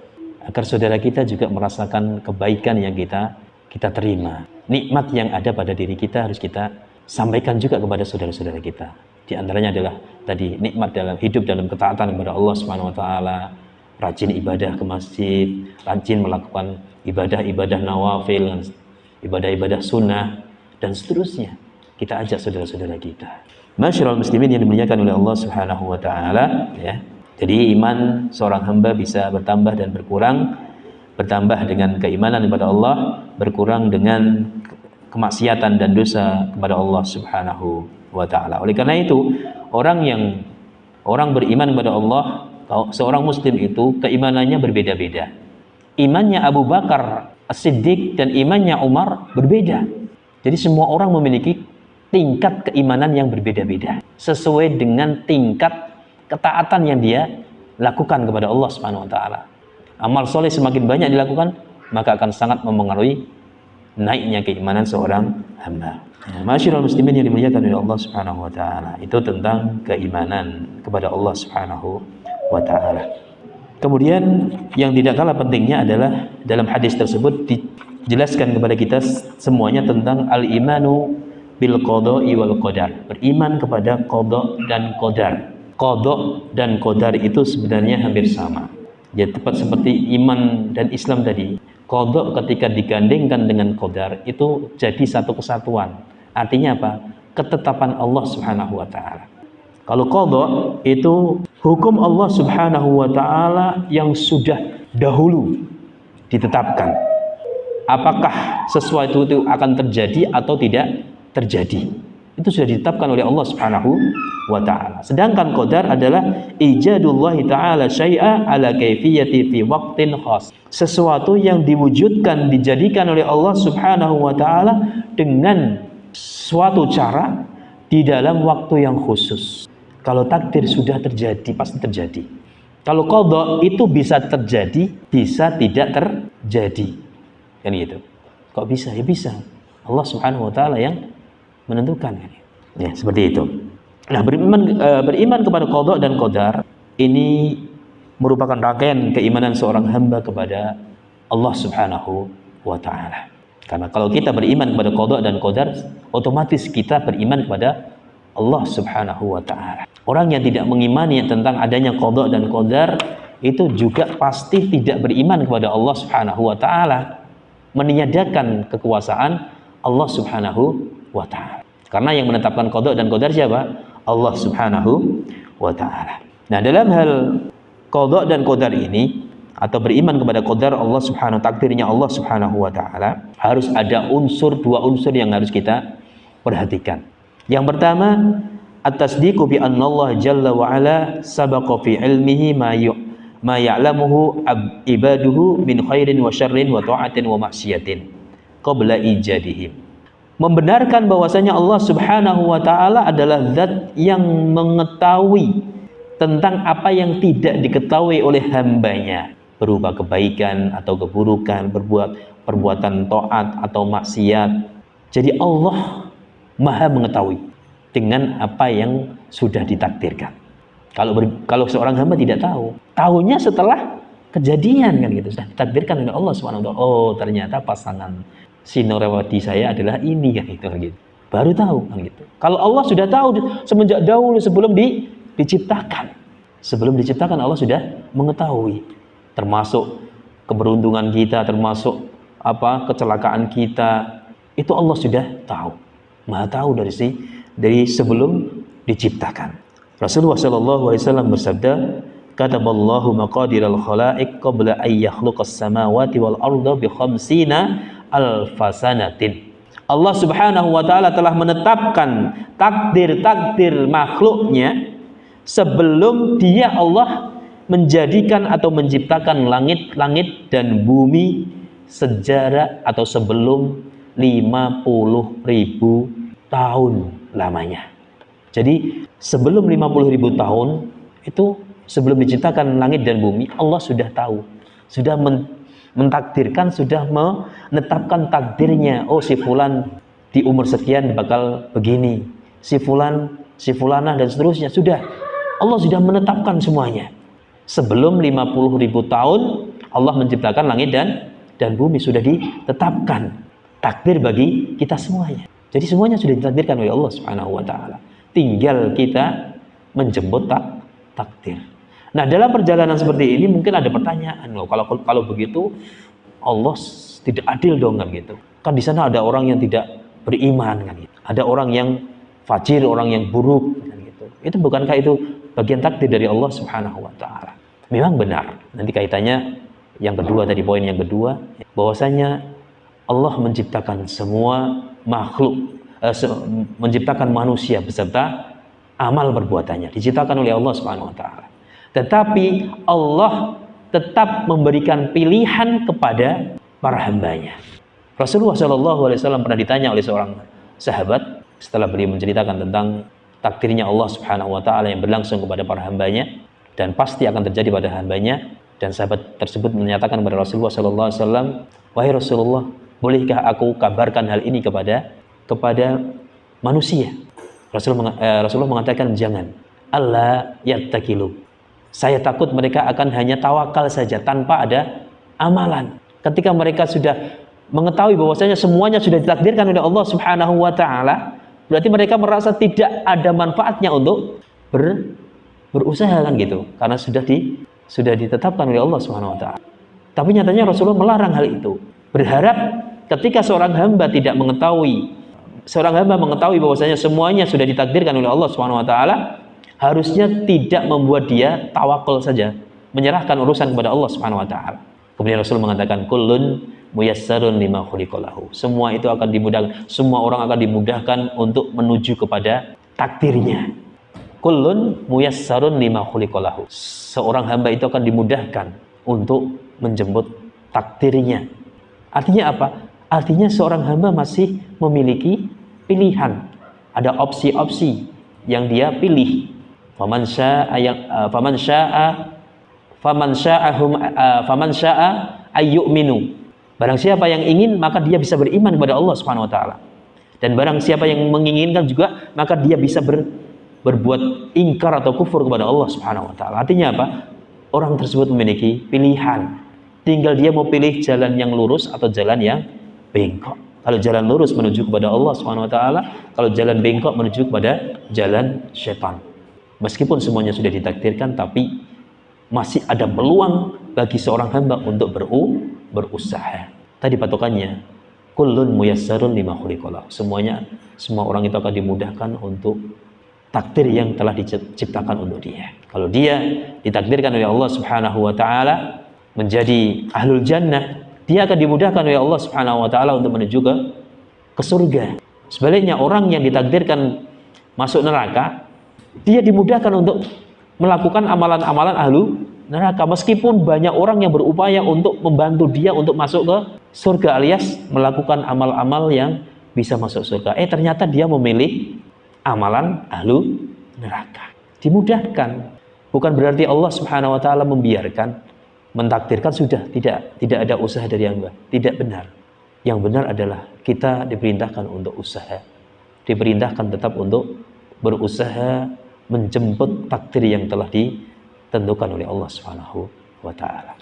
agar saudara kita juga merasakan kebaikan yang kita terima. Nikmat yang ada pada diri kita harus kita sampaikan juga kepada saudara-saudara kita. Di antaranya adalah tadi nikmat dalam hidup dalam ketaatan kepada Allah Subhanahu wa taala, rajin ibadah ke masjid, rajin melakukan ibadah-ibadah nawafil, ibadah-ibadah sunnah dan seterusnya. Kita ajak saudara-saudara kita. Masyiral muslimin yang dimuliakan oleh Allah Subhanahu wa taala ya. Jadi iman seorang hamba bisa bertambah dan berkurang, bertambah dengan keimanan kepada Allah, berkurang dengan kemaksiatan dan dosa kepada Allah Subhanahu wa taala. Oleh karena itu, orang beriman kepada Allah, seorang muslim itu keimanannya berbeda-beda. Imannya Abu Bakar As-Siddiq dan imannya Umar berbeda. Jadi semua orang memiliki tingkat keimanan yang berbeda-beda sesuai dengan tingkat ketaatan yang dia lakukan kepada Allah Subhanahu wa taala. Amal soleh semakin banyak dilakukan, maka akan sangat mempengaruhi naiknya keimanan seorang hamba. Masyiral muslimin yang dimuliakan oleh Allah Subhanahu wa taala. Itu tentang keimanan kepada Allah Subhanahu wa taala. Kemudian yang tidak kalah pentingnya adalah dalam hadis tersebut dijelaskan kepada kita semuanya tentang al-imanu bil qada'i wal qadar. Beriman kepada qada dan qadar. Qada dan qadar itu sebenarnya hampir sama. Ya tepat seperti iman dan Islam tadi. Qada ketika digandengkan dengan qadar itu jadi satu kesatuan. Artinya apa? Ketetapan Allah Subhanahu wa taala. Kalau qada itu hukum Allah Subhanahu wa taala yang sudah dahulu ditetapkan. Apakah sesuatu itu akan terjadi atau tidak terjadi, itu sudah ditetapkan oleh Allah Subhanahu wa taala. Sedangkan qadar adalah ijadullah taala syai'a ala kaifiyati fi waqtin khas. Sesuatu yang diwujudkan, dijadikan oleh Allah Subhanahu wa taala dengan suatu cara di dalam waktu yang khusus. Kalau takdir sudah terjadi, pasti terjadi. Kalau qada itu bisa terjadi, bisa tidak terjadi. Kan gitu. Kok bisa? Ya bisa. Allah Subhanahu wa taala yang menentukan. Ya, seperti itu. Nah, beriman kepada qada dan qadar ini merupakan rangkaian keimanan seorang hamba kepada Allah Subhanahu wa taala. Karena kalau kita beriman kepada qada dan qadar, otomatis kita beriman kepada Allah Subhanahu wa taala. Orang yang tidak mengimani tentang adanya qada dan qadar itu juga pasti tidak beriman kepada Allah Subhanahu wa taala. Meniadakan kekuasaan Allah Subhanahu wa taala. Karena yang menetapkan qada dan qadar siapa? Allah Subhanahu wa taala. Nah, dalam hal qada dan qadar ini atau beriman kepada qadar Allah Subhanahu takdirnya Allah Subhanahu wa taala, harus ada dua unsur yang harus kita perhatikan. Yang pertama, at-tasdiqu bi anna Allah jalla wa ala sabaqa fi ilmihi ma ya'lamuhu ibaduhu min khairin wa syarrin wa ta'atin wa maksiatin qabla ijadihim. Membenarkan bahwasanya Allah Subhanahu wa taala adalah zat yang mengetahui tentang apa yang tidak diketahui oleh hambanya, berupa kebaikan atau keburukan, perbuatan taat atau maksiat. Jadi Allah Maha mengetahui dengan apa yang sudah ditakdirkan. Kalau seorang hamba tidak tahu, tahunya setelah kejadian kan gitu, sudah ditakdirkan oleh Allah Subhanahu wa taala. Oh, ternyata pasangan sinorewati saya adalah ini kan gitu. baru tahu kan gitu. Kalau Allah sudah tahu semenjak dahulu sebelum diciptakan. Sebelum diciptakan Allah sudah mengetahui, termasuk keberuntungan kita, termasuk kecelakaan kita, itu Allah sudah tahu. Maha tahu dari sebelum diciptakan. Rasulullah sallallahu alaihi wasallam bersabda, "Kataballahu maqadiral khalaiq qabla an yakhluqas samawati wal arda bi khamsina alfasanatin." Allah Subhanahu wa taala telah menetapkan takdir-takdir makhluknya sebelum Dia Allah menjadikan atau menciptakan langit-langit dan bumi sejarak atau sebelum 50.000 tahun lamanya. Jadi sebelum 50.000 tahun itu, sebelum diciptakan langit dan bumi, Allah sudah tahu, sudah mentakdirkan, sudah menetapkan takdirnya. Oh, si fulan di umur sekian bakal begini, si fulan, si fulanah dan seterusnya. Sudah, Allah sudah menetapkan semuanya. Sebelum 50.000 tahun Allah menciptakan langit dan bumi, sudah ditetapkan takdir bagi kita semuanya. Jadi semuanya sudah ditakdirkan oleh Allah Subhanahu wa taala. Tinggal kita menjemput takdir. Nah, dalam perjalanan seperti ini mungkin ada pertanyaan, loh, kalau begitu Allah tidak adil dong kan gitu. Kan di sana ada orang yang tidak beriman kan gitu. Ada orang yang fajir, orang yang buruk kan gitu. Itu bukankah itu bagian takdir dari Allah Subhanahu wa taala? Memang benar. Nanti kaitannya yang kedua tadi, poin yang kedua, bahwasanya Allah menciptakan semua makhluk, menciptakan manusia beserta amal perbuatannya, diciptakan oleh Allah Subhanahu wa taala. Tetapi Allah tetap memberikan pilihan kepada para hambanya. Rasulullah Shallallahu alaihi wasallam pernah ditanya oleh seorang sahabat setelah beliau menceritakan tentang takdirnya Allah Subhanahu wa taala yang berlangsung kepada para hambanya dan pasti akan terjadi pada hambanya, dan sahabat tersebut menyatakan kepada Rasulullah Shallallahu alaihi wasallam, "Wahai Rasulullah, bolehkah aku kabarkan hal ini kepada manusia?" Rasulullah mengatakan, "Jangan. Allah yattakilu. Saya takut mereka akan hanya tawakal saja tanpa ada amalan." Ketika mereka sudah mengetahui bahwasanya semuanya sudah ditakdirkan oleh Allah Subhanahu wa taala, berarti mereka merasa tidak ada manfaatnya untuk berusaha kan gitu, karena sudah ditetapkan oleh Allah Subhanahu wa taala. Tapi nyatanya Rasulullah melarang hal itu. Berharap ketika seorang hamba mengetahui bahwasanya semuanya sudah ditakdirkan oleh Allah Subhanahu wa taala, harusnya tidak membuat dia tawakal saja, menyerahkan urusan kepada Allah Subhanahu wa taala. Kemudian Rasul mengatakan, kullun muyassarun lima khuliqalahu. Semua itu akan dimudahkan, semua orang akan dimudahkan untuk menuju kepada takdirnya. Kullun muyassarun lima khuliqalahu. Seorang hamba itu akan dimudahkan untuk menjemput takdirnya. Artinya apa? Artinya seorang hamba masih memiliki pilihan. Ada opsi-opsi yang dia pilih. Faman syaa'a ayyuminu. Barang siapa yang ingin, maka dia bisa beriman kepada Allah Subhanahu wa taala. Dan barang siapa yang menginginkan juga, maka dia bisa berbuat ingkar atau kufur kepada Allah Subhanahu wa taala. Artinya apa? Orang tersebut memiliki pilihan. Tinggal dia mau pilih jalan yang lurus atau jalan yang bengkok. Kalau jalan lurus menuju kepada Allah Subhanahu wa taala, kalau jalan bengkok menuju kepada jalan syaitan. Meskipun semuanya sudah ditakdirkan, tapi masih ada peluang bagi seorang hamba untuk berusaha. Tadi patokannya, kullun muyassarun lima khuliqalah. Semua orang itu akan dimudahkan untuk takdir yang telah diciptakan untuk dia. Kalau dia ditakdirkan oleh Allah Subhanahu wa taala menjadi ahlul jannah, dia akan dimudahkan oleh Allah Subhanahu wa taala untuk menuju ke surga. Sebaliknya, orang yang ditakdirkan masuk neraka, dia dimudahkan untuk melakukan amalan-amalan ahlu neraka, meskipun banyak orang yang berupaya untuk membantu dia untuk masuk ke surga, alias melakukan amal-amal yang bisa masuk surga. Ternyata dia memilih amalan ahlu neraka. Dimudahkan. Bukan berarti Allah Subhanahu wa taala membiarkan, mentakdirkan sudah tidak ada usaha dari hamba. Tidak benar. Yang benar adalah kita diperintahkan untuk usaha. Diperintahkan tetap untuk berusaha menjemput takdir yang telah ditentukan oleh Allah Subhanahu wa taala.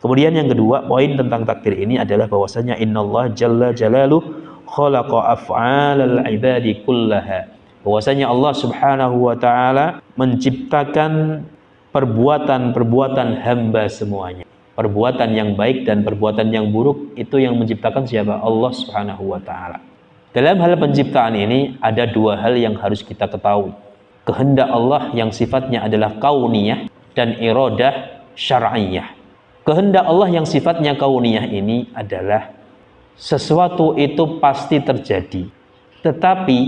Kemudian yang kedua, poin tentang takdir ini adalah bahwasanya innallaha jalla jalaluhu khalaqa af'alal ibadi kullaha. Bahwasanya Allah Subhanahu wa taala menciptakan perbuatan-perbuatan hamba semuanya. Perbuatan yang baik dan perbuatan yang buruk itu yang menciptakan siapa? Allah Subhanahu wa taala. Dalam hal penciptaan ini ada dua hal yang harus kita ketahui. Kehendak Allah yang sifatnya adalah kauniyah dan iradah syar'iyah. Kehendak Allah yang sifatnya kauniyah ini adalah sesuatu itu pasti terjadi. Tetapi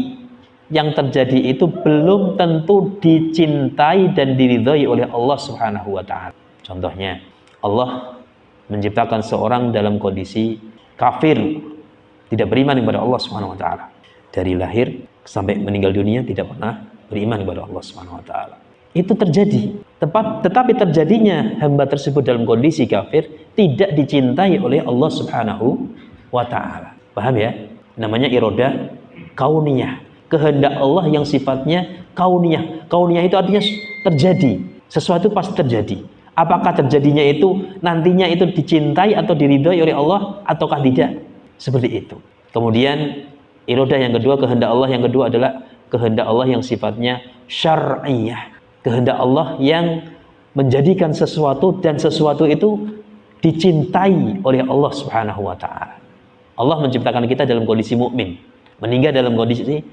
yang terjadi itu belum tentu dicintai dan diridhai oleh Allah Subhanahu wa taala. Contohnya, Allah menciptakan seorang dalam kondisi kafir, tidak beriman kepada Allah Subhanahu wa taala. Dari lahir sampai meninggal dunia tidak pernah beriman kepada Allah Subhanahu wa taala. Itu terjadi. Tetapi terjadinya hamba tersebut dalam kondisi kafir tidak dicintai oleh Allah Subhanahu wa taala. Paham ya? Namanya iradah kauniyah. Kehendak Allah yang sifatnya kauniyah. Kauniyah itu artinya terjadi. Sesuatu pasti terjadi. Apakah terjadinya itu nantinya itu dicintai atau diridhai oleh Allah ataukah tidak? Seperti itu. Kemudian iradah yang kedua, kehendak Allah yang kedua adalah kehendak Allah yang sifatnya syar'iyah. Kehendak Allah yang menjadikan sesuatu dan sesuatu itu dicintai oleh Allah Subhanahu wa taala. Allah menciptakan kita dalam kondisi mukmin, meninggal dalam kondisi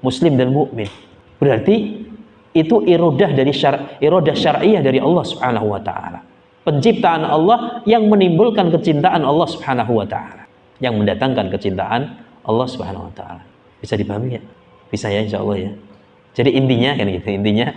muslim dan mukmin. Berarti itu iradah syar'iyah dari Allah Subhanahu wa taala. Penciptaan Allah yang menimbulkan kecintaan Allah Subhanahu wa taala, yang mendatangkan kecintaan Allah Subhanahu wa taala. Bisa dipahami ya? Bisa ya, insyaallah ya. Jadi intinya kan gitu, intinya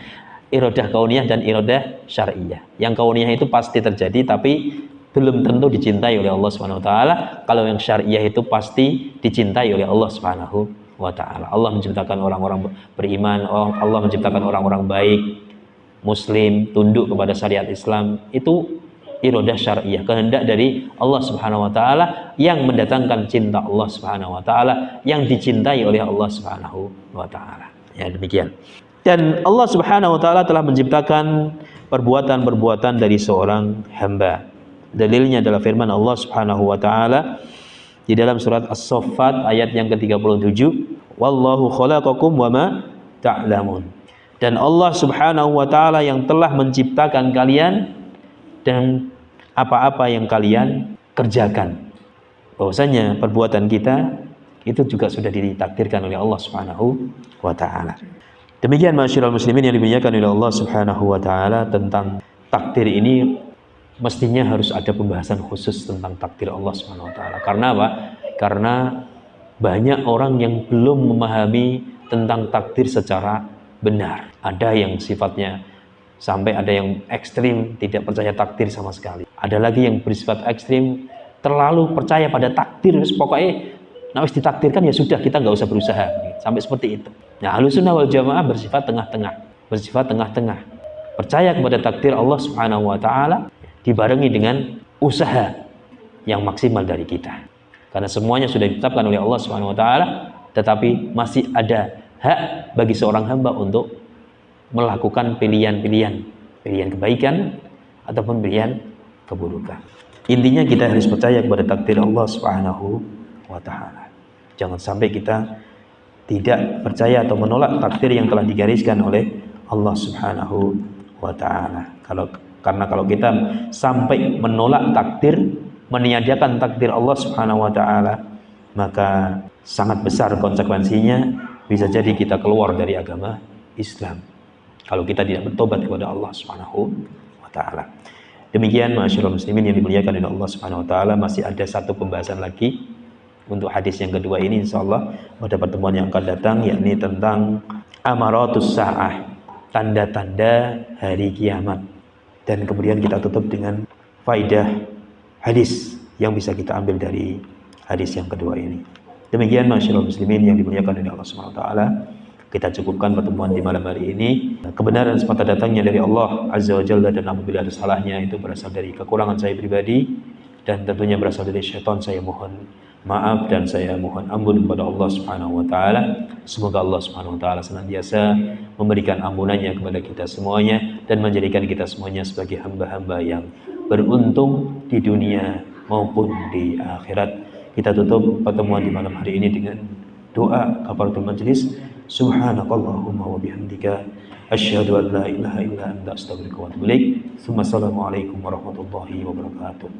iradah kauniyah dan iradah syar'iyah. Yang kauniyah itu pasti terjadi tapi belum tentu dicintai oleh Allah Subhanahu wa taala. Kalau yang syar'iyah itu pasti dicintai oleh Allah Subhanahu wa taala. Allah menciptakan orang-orang beriman, Allah menciptakan orang-orang baik, muslim, tunduk kepada syariat Islam. Itu iradah syar'iyah, kehendak dari Allah Subhanahu wa taala yang mendatangkan cinta Allah Subhanahu wa taala, yang dicintai oleh Allah Subhanahu wa taala. Ya, demikian. Dan Allah Subhanahu wa taala telah menciptakan perbuatan-perbuatan dari seorang hamba. Dalilnya adalah firman Allah Subhanahu wa taala di dalam surat As-Saffat ayat yang ke-37, wallahu khalaqakum wama ta'lamun. Dan Allah Subhanahu wa taala yang telah menciptakan kalian dan apa-apa yang kalian kerjakan. Bahwasanya perbuatan kita itu juga sudah ditakdirkan oleh Allah Subhanahu wa taala. Demikian masyiral muslimin yang dimuliakan oleh Allah Subhanahu wa taala, tentang takdir ini mestinya harus ada pembahasan khusus tentang takdir Allah Subhanahu wa taala. Karena apa? Karena banyak orang yang belum memahami tentang takdir secara benar. Ada yang sifatnya sampai ada yang ekstrim, tidak percaya takdir sama sekali. Ada lagi yang bersifat ekstrim, terlalu percaya pada takdir. Pokoknya wis ditakdirkan ya sudah, kita nggak usah berusaha. Sampai seperti itu. Nah, Ahlussunnah wal Jamaah bersifat tengah-tengah. Bersifat tengah-tengah. Percaya kepada takdir Allah Subhanahu wa taala dibarengi dengan usaha yang maksimal dari kita. Karena semuanya sudah ditetapkan oleh Allah Subhanahu wa taala, tetapi masih ada hak bagi seorang hamba untuk melakukan pilihan-pilihan, pilihan kebaikan ataupun pilihan keburukan. Intinya kita harus percaya kepada takdir Allah Subhanahu wa taala. Jangan sampai kita tidak percaya atau menolak takdir yang telah digariskan oleh Allah Subhanahu wa taala. Karena kalau kita sampai menolak takdir, meniadakan takdir Allah Subhanahu wa taala, maka sangat besar konsekuensinya, bisa jadi kita keluar dari agama Islam kalau kita tidak bertobat kepada Allah Subhanahu wa taala. Demikian masyiral muslimin yang dimuliakan oleh Allah Subhanahu wa taala. Masih ada satu pembahasan lagi untuk hadis yang kedua ini, insyaallah pada pertemuan yang akan datang, yakni tentang amaratus sa'ah, tanda-tanda hari kiamat. Dan kemudian kita tutup dengan faidah hadis yang bisa kita ambil dari hadis yang kedua ini. Demikian masyiral muslimin yang dimuliakan oleh Allah Subhanahu wa taala. Kita cukupkan pertemuan di malam hari ini. Kebenaran semata datangnya dari Allah Azza wa Jalla, dan apabila ada salahnya itu berasal dari kekurangan saya pribadi dan tentunya berasal dari syaitan. Saya mohon maaf dan saya mohon ampun kepada Allah Subhanahu wa taala. Semoga Allah Subhanahu wa taala senantiasa memberikan ampunannya kepada kita semuanya dan menjadikan kita semuanya sebagai hamba-hamba yang beruntung di dunia maupun di akhirat. Kita tutup pertemuan di malam hari ini dengan doa kafaratul majlis. Subhanakallahumma wa bihamdika asyhadu an la ilaha illa anta astaghfiruka wa atubu ilaik. Assalamualaikum warahmatullahi wabarakatuh.